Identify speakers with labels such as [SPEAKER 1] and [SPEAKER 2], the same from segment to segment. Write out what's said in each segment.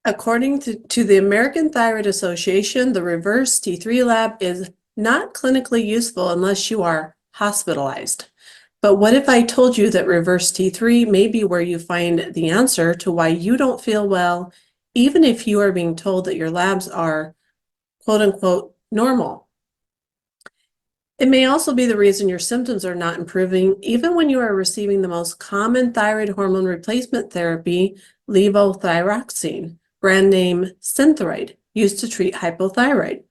[SPEAKER 1] According to the American Thyroid Association, the reverse T3 lab is not clinically useful unless you are hospitalized. But what if I told you that reverse T3 may be where you find the answer to why you don't feel well, even if you are being told that your labs are quote unquote normal? It may also be the reason your symptoms are not improving, even when you are receiving the most common thyroid hormone replacement therapy, levothyroxine, brand name Synthroid, used to treat hypothyroid.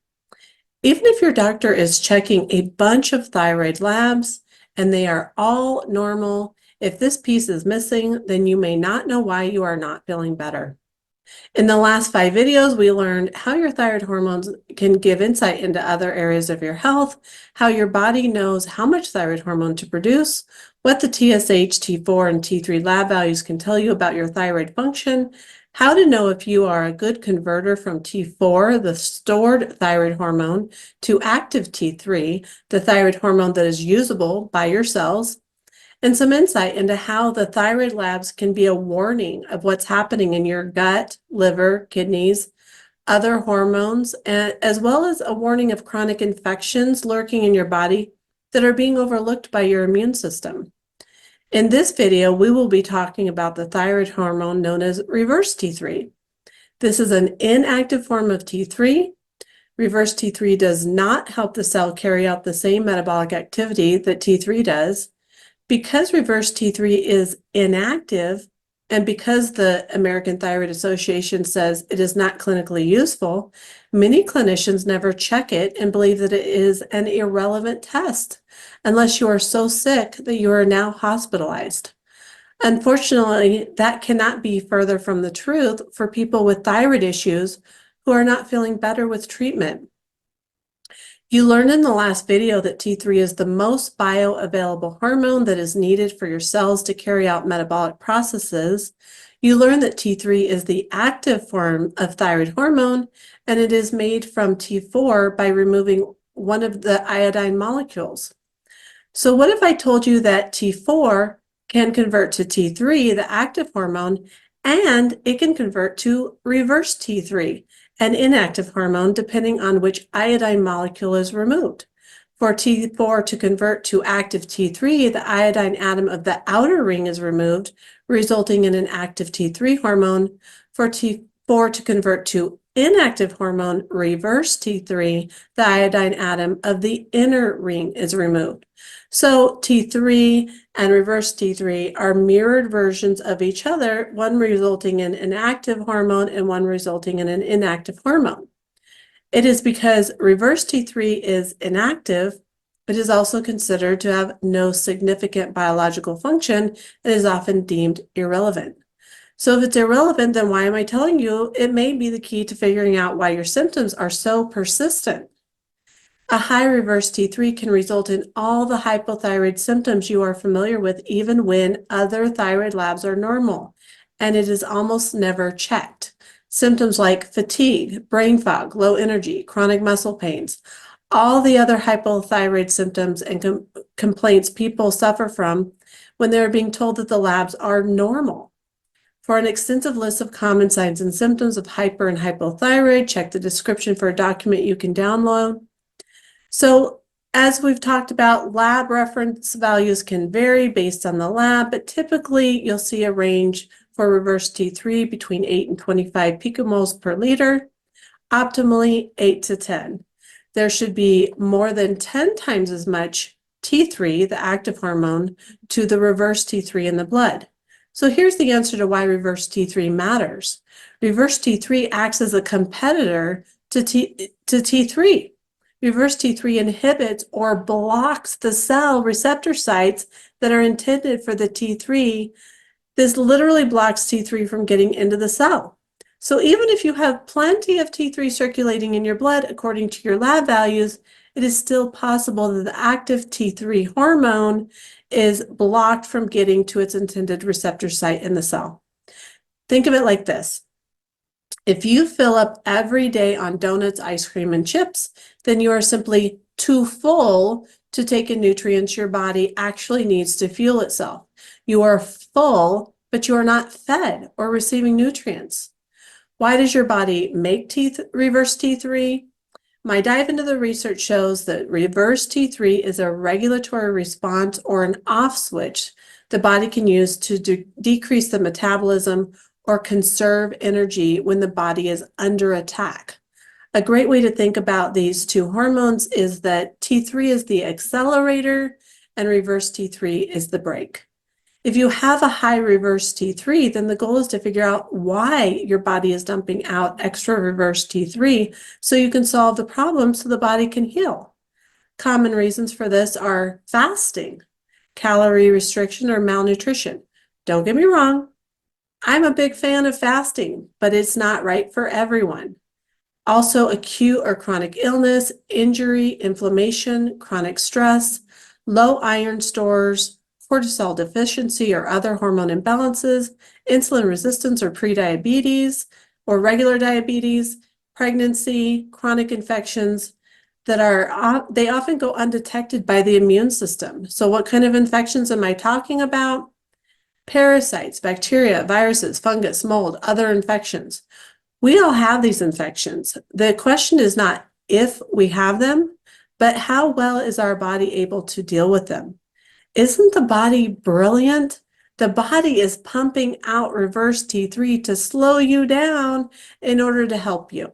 [SPEAKER 1] Even if your doctor is checking a bunch of thyroid labs and they are all normal, if this piece is missing, then you may not know why you are not feeling better. In the last 5 videos, we learned how your thyroid hormones can give insight into other areas of your health, how your body knows how much thyroid hormone to produce, what the TSH, T4, and T3 lab values can tell you about your thyroid function, how to know if you are a good converter from T4, the stored thyroid hormone, to active T3, the thyroid hormone that is usable by your cells, and some insight into how the thyroid labs can be a warning of what's happening in your gut, liver, kidneys, other hormones, as well as a warning of chronic infections lurking in your body that are being overlooked by your immune system. In this video, we will be talking about the thyroid hormone known as reverse T3. This is an inactive form of T3. Reverse T3 does not help the cell carry out the same metabolic activity that T3 does. Because reverse T3 is inactive, and because the American Thyroid Association says it is not clinically useful, many clinicians never check it and believe that it is an irrelevant test, unless you are so sick that you are now hospitalized. Unfortunately, that cannot be further from the truth for people with thyroid issues who are not feeling better with treatment. You learned in the last video that T3 is the most bioavailable hormone that is needed for your cells to carry out metabolic processes. You learned that T3 is the active form of thyroid hormone, and it is made from T4 by removing one of the iodine molecules. So what if I told you that T4 can convert to T3, the active hormone, and it can convert to reverse T3, an inactive hormone, depending on which iodine molecule is removed? For T4 to convert to active T3, the iodine atom of the outer ring is removed, resulting in an active T3 hormone. For T4 to convert to inactive hormone, reverse T3, the iodine atom of the inner ring is removed. So T3 and reverse T3 are mirrored versions of each other, one resulting in an active hormone and one resulting in an inactive hormone. It is because reverse T3 is inactive, it is also considered to have no significant biological function and is often deemed irrelevant. So if it's irrelevant, then why am I telling you? It may be the key to figuring out why your symptoms are so persistent. A high reverse T3 can result in all the hypothyroid symptoms you are familiar with, even when other thyroid labs are normal, and it is almost never checked. Symptoms like fatigue, brain fog, low energy, chronic muscle pains, all the other hypothyroid symptoms and complaints people suffer from when they're being told that the labs are normal. For an extensive list of common signs and symptoms of hyper and hypothyroid, check the description for a document you can download. So as we've talked about, lab reference values can vary based on the lab, but typically you'll see a range for reverse T3 between 8 and 25 picomoles per liter, optimally 8 to 10. There should be more than 10 times as much T3, the active hormone, to the reverse T3 in the blood. So here's the answer to why reverse T3 matters. Reverse T3 acts as a competitor to T3. Reverse T3 inhibits or blocks the cell receptor sites that are intended for the T3. This literally blocks T3 from getting into the cell. So even if you have plenty of T3 circulating in your blood according to your lab values, it is still possible that the active T3 hormone is blocked from getting to its intended receptor site in the cell. Think of it like this. If you fill up every day on donuts, ice cream, and chips, then you are simply too full to take in nutrients your body actually needs to fuel itself. You are full, but you are not fed or receiving nutrients. Why does your body make reverse T3? My dive into the research shows that reverse T3 is a regulatory response or an off switch the body can use to decrease the metabolism or conserve energy when the body is under attack. A great way to think about these two hormones is that T3 is the accelerator and reverse T3 is the brake. If you have a high reverse T3, then the goal is to figure out why your body is dumping out extra reverse T3 so you can solve the problem so the body can heal. Common reasons for this are fasting, calorie restriction, or malnutrition. Don't get me wrong, I'm a big fan of fasting, but it's not right for everyone. Also, acute or chronic illness, injury, inflammation, chronic stress, low iron stores, cortisol deficiency or other hormone imbalances, insulin resistance or prediabetes or regular diabetes, pregnancy, chronic infections they often go undetected by the immune system. So what kind of infections am I talking about? Parasites, bacteria, viruses, fungus, mold, other infections. We all have these infections. The question is not if we have them, but how well is our body able to deal with them? Isn't the body brilliant? The body is pumping out reverse T3 to slow you down in order to help you.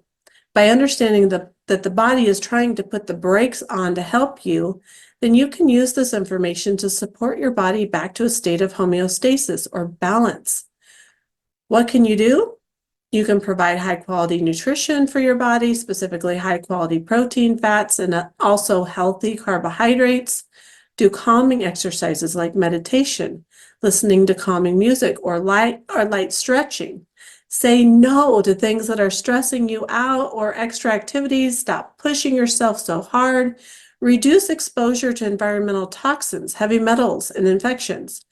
[SPEAKER 1] By understanding that the body is trying to put the brakes on to help you, then you can use this information to support your body back to a state of homeostasis or balance. What can you do? You can provide high quality nutrition for your body, specifically high quality protein, fats, and also healthy carbohydrates. Do calming exercises like meditation, listening to calming music, or light stretching. Say no to things that are stressing you out or extra activities. Stop pushing yourself so hard. Reduce exposure to environmental toxins, heavy metals, and infections.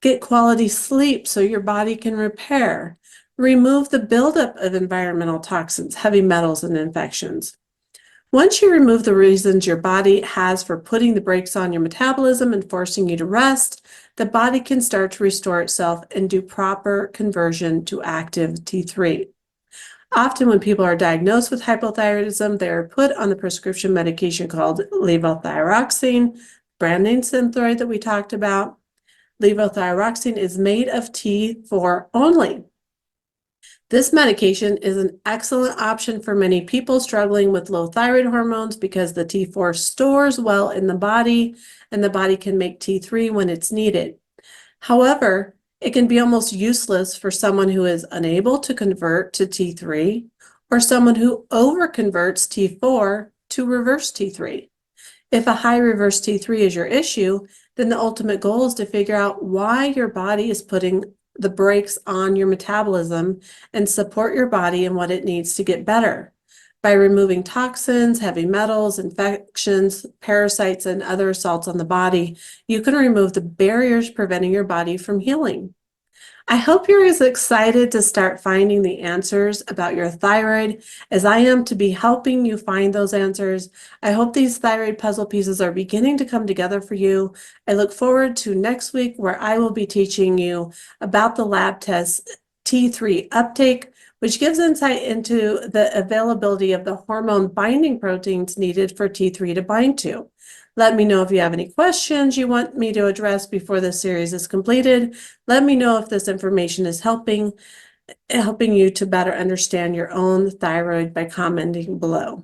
[SPEAKER 1] Get quality sleep so your body can repair. Remove the buildup of environmental toxins, heavy metals, and infections. Once you remove the reasons your body has for putting the brakes on your metabolism and forcing you to rest, the body can start to restore itself and do proper conversion to active T3. Often when people are diagnosed with hypothyroidism, they are put on the prescription medication called levothyroxine, brand name Synthroid that we talked about. Levothyroxine is made of T4 only. This medication is an excellent option for many people struggling with low thyroid hormones because the T4 stores well in the body and the body can make T3 when it's needed. However, it can be almost useless for someone who is unable to convert to T3 or someone who overconverts T4 to reverse T3. If a high reverse T3 is your issue, then the ultimate goal is to figure out why your body is putting the brakes on your metabolism and support your body in what it needs to get better. By removing toxins, heavy metals, infections, parasites, and other assaults on the body, you can remove the barriers preventing your body from healing. I hope you're as excited to start finding the answers about your thyroid as I am to be helping you find those answers. I hope these thyroid puzzle pieces are beginning to come together for you. I look forward to next week where I will be teaching you about the lab test T3 uptake, which gives insight into the availability of the hormone binding proteins needed for T3 to bind to. Let me know if you have any questions you want me to address before this series is completed. Let me know if this information is helping you to better understand your own thyroid by commenting below.